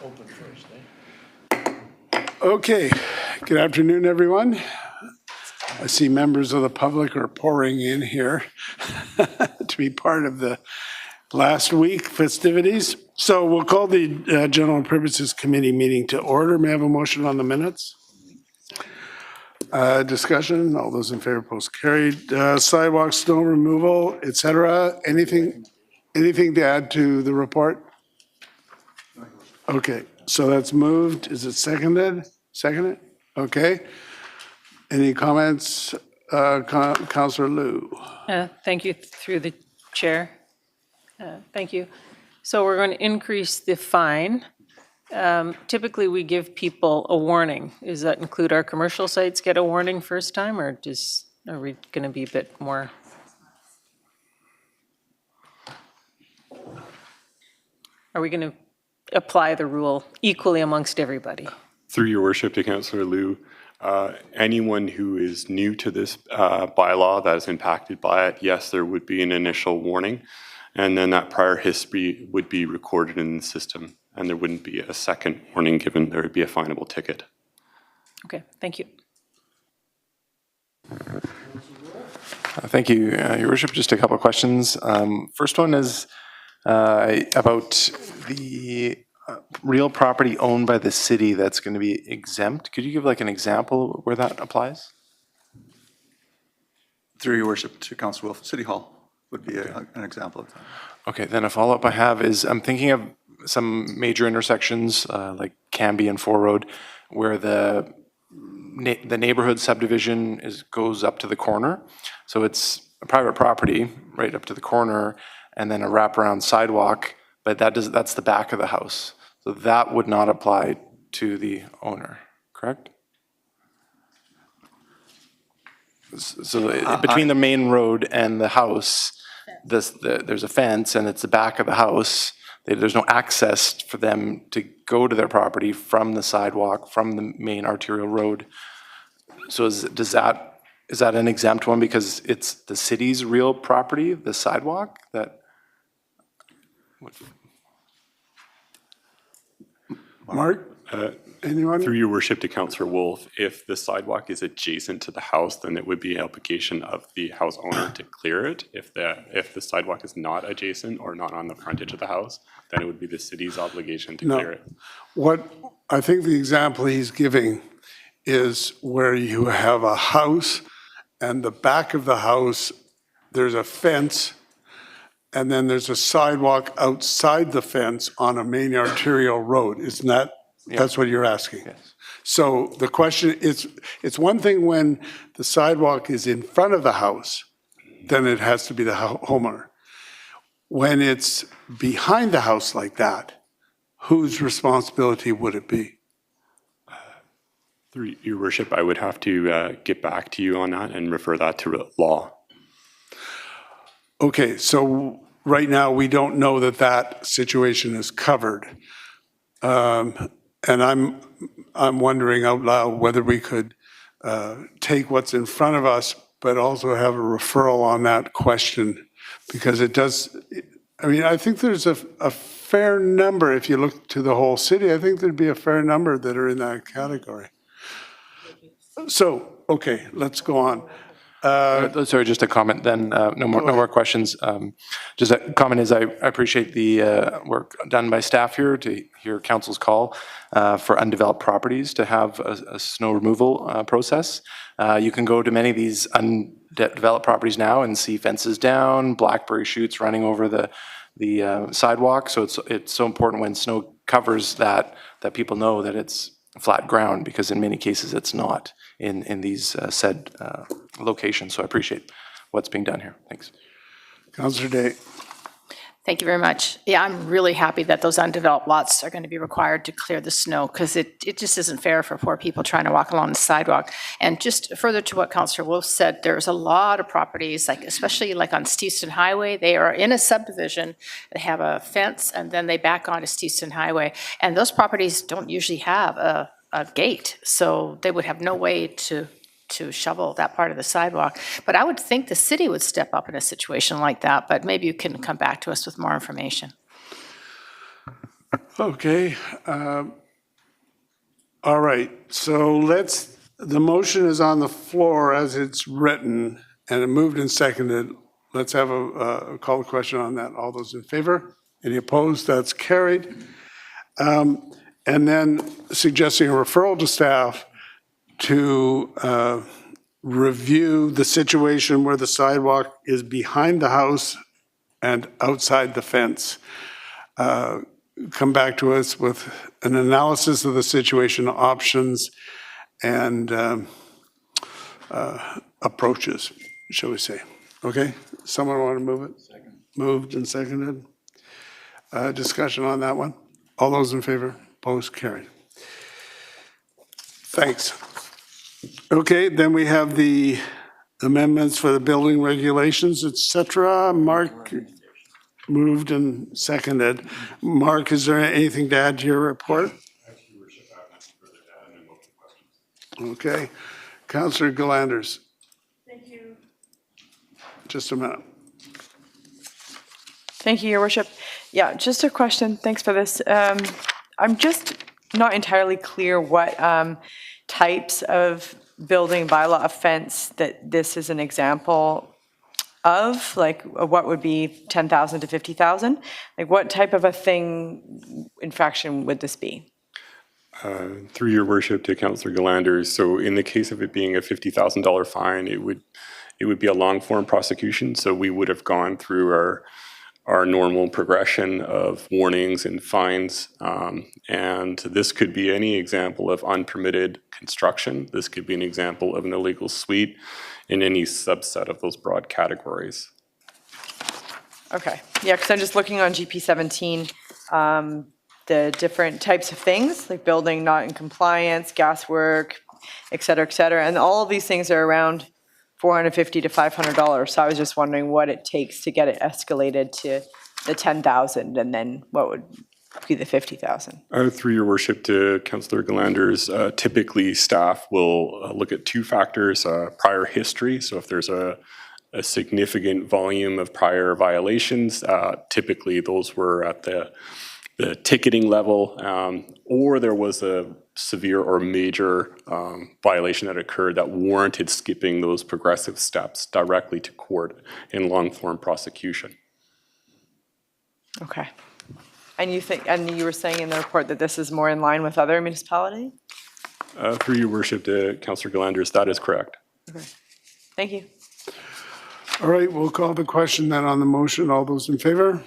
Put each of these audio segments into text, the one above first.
open first, eh? Okay, good afternoon, everyone. I see members of the public are pouring in here to be part of the last week festivities. So we'll call the General Purposes Committee meeting to order. May I have a motion on the minutes? Discussion, all those in favor, post carried. Sidewalk, snow removal, et cetera. Anything to add to the report? Okay, so that's moved. Is it seconded? Seconded? Okay. Any comments? Councillor Liu. Thank you, through the chair. Thank you. So we're going to increase the fine. Typically, we give people a warning. Does that include our commercial sites get a warning first time, or are we going to be a bit more? Are we going to apply the rule equally amongst everybody? Through your worship to Councillor Liu, anyone who is new to this bylaw that is impacted by it, yes, there would be an initial warning, and then that prior history would be recorded in the system, and there wouldn't be a second warning given. There would be a finable ticket. Okay, thank you. Thank you, Your Worship. Just a couple of questions. First one is about the real property owned by the city that's going to be exempt. Could you give like an example where that applies? Through your worship to Councillor Wolf, City Hall would be an example of that. Okay, then a follow-up I have is I'm thinking of some major intersections like Cambie and Fore Road where the neighborhood subdivision goes up to the corner. So it's a private property right up to the corner and then a wraparound sidewalk, but that's the back of the house. So that would not apply to the owner, correct? So between the main road and the house, there's a fence and it's the back of the house. There's no access for them to go to their property from the sidewalk, from the main arterial road. So is that an exempt one because it's the city's real property, the sidewalk that? Mark? Anyone? Through your worship to Councillor Wolf, if the sidewalk is adjacent to the house, then it would be an obligation of the house owner to clear it. If the sidewalk is not adjacent or not on the frontage of the house, then it would be the city's obligation to clear it. What I think the example he's giving is where you have a house and the back of the house, there's a fence and then there's a sidewalk outside the fence on a main arterial road. Isn't that, that's what you're asking? Yes. So the question is, it's one thing when the sidewalk is in front of the house, then it has to be the homeowner. When it's behind the house like that, whose responsibility would it be? Through your worship, I would have to get back to you on that and refer that to law. Okay, so right now we don't know that that situation is covered. And I'm wondering out loud whether we could take what's in front of us, but also have a referral on that question, because it does, I mean, I think there's a fair number, if you look to the whole city, I think there'd be a fair number that are in that category. So, okay, let's go on. Sorry, just a comment then, no more questions. Just a comment is I appreciate the work done by staff here to hear council's call for undeveloped properties to have a snow removal process. You can go to many of these undeveloped properties now and see fences down, blackberry shoots running over the sidewalk. So it's so important when snow covers that people know that it's flat ground, because in many cases it's not in these said locations. So I appreciate what's being done here. Thanks. Councillor Day. Thank you very much. Yeah, I'm really happy that those undeveloped lots are going to be required to clear the snow, because it just isn't fair for poor people trying to walk along the sidewalk. And just further to what Councillor Wolf said, there's a lot of properties, like especially like on Steveston Highway, they are in a subdivision, they have a fence, and then they back onto Steveston Highway. And those properties don't usually have a gate, so they would have no way to shovel that part of the sidewalk. But I would think the city would step up in a situation like that, but maybe you can come back to us with more information. Okay. All right, so the motion is on the floor as it's written, and it moved and seconded. Let's have a call to question on that. All those in favor? Any opposed? That's carried. And then suggesting a referral to staff to review the situation where the sidewalk is behind the house and outside the fence. Come back to us with an analysis of the situation, options, and approaches, shall we say. Okay? Someone want to move it? Second. Moved and seconded. Discussion on that one? All those in favor? Opposed? Carried. Thanks. Okay, then we have the amendments for the building regulations, et cetera. Mark moved and seconded. Mark, is there anything to add to your report? Okay. Councillor Galanders. Thank you. Just a minute. Thank you, Your Worship. Yeah, just a question. Thanks for this. I'm just not entirely clear what types of building bylaw offense that this is an example of, like what would be 10,000 to 50,000? Like what type of a thing, infraction would this be? Through your worship to Councillor Galanders, so in the case of it being a $50,000 fine, it would be a long form prosecution. So we would have gone through our normal progression of warnings and fines, and this could be any example of unpermitted construction. This could be an example of an illegal suite in any subset of those broad categories. Okay, yeah, because I'm just looking on GP 17, the different types of things, like building not in compliance, gas work, et cetera, and all of these things are around $450 to $500. So I was just wondering what it takes to get it escalated to the 10,000, and then what would be the 50,000? Through your worship to Councillor Galanders, typically staff will look at two factors, prior history. So if there's a significant volume of prior violations, typically those were at the ticketing level, or there was a severe or major violation that occurred that warranted skipping those progressive steps directly to court in long form prosecution. Okay. And you were saying in the report that this is more in line with other municipalities? Through your worship to Councillor Galanders, that is correct. Okay. Thank you. All right, we'll call the question then on the motion. All those in favor?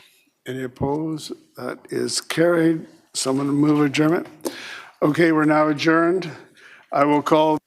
Any opposed? That is carried. Someone move adjournment. Okay, we're now adjourned. I will call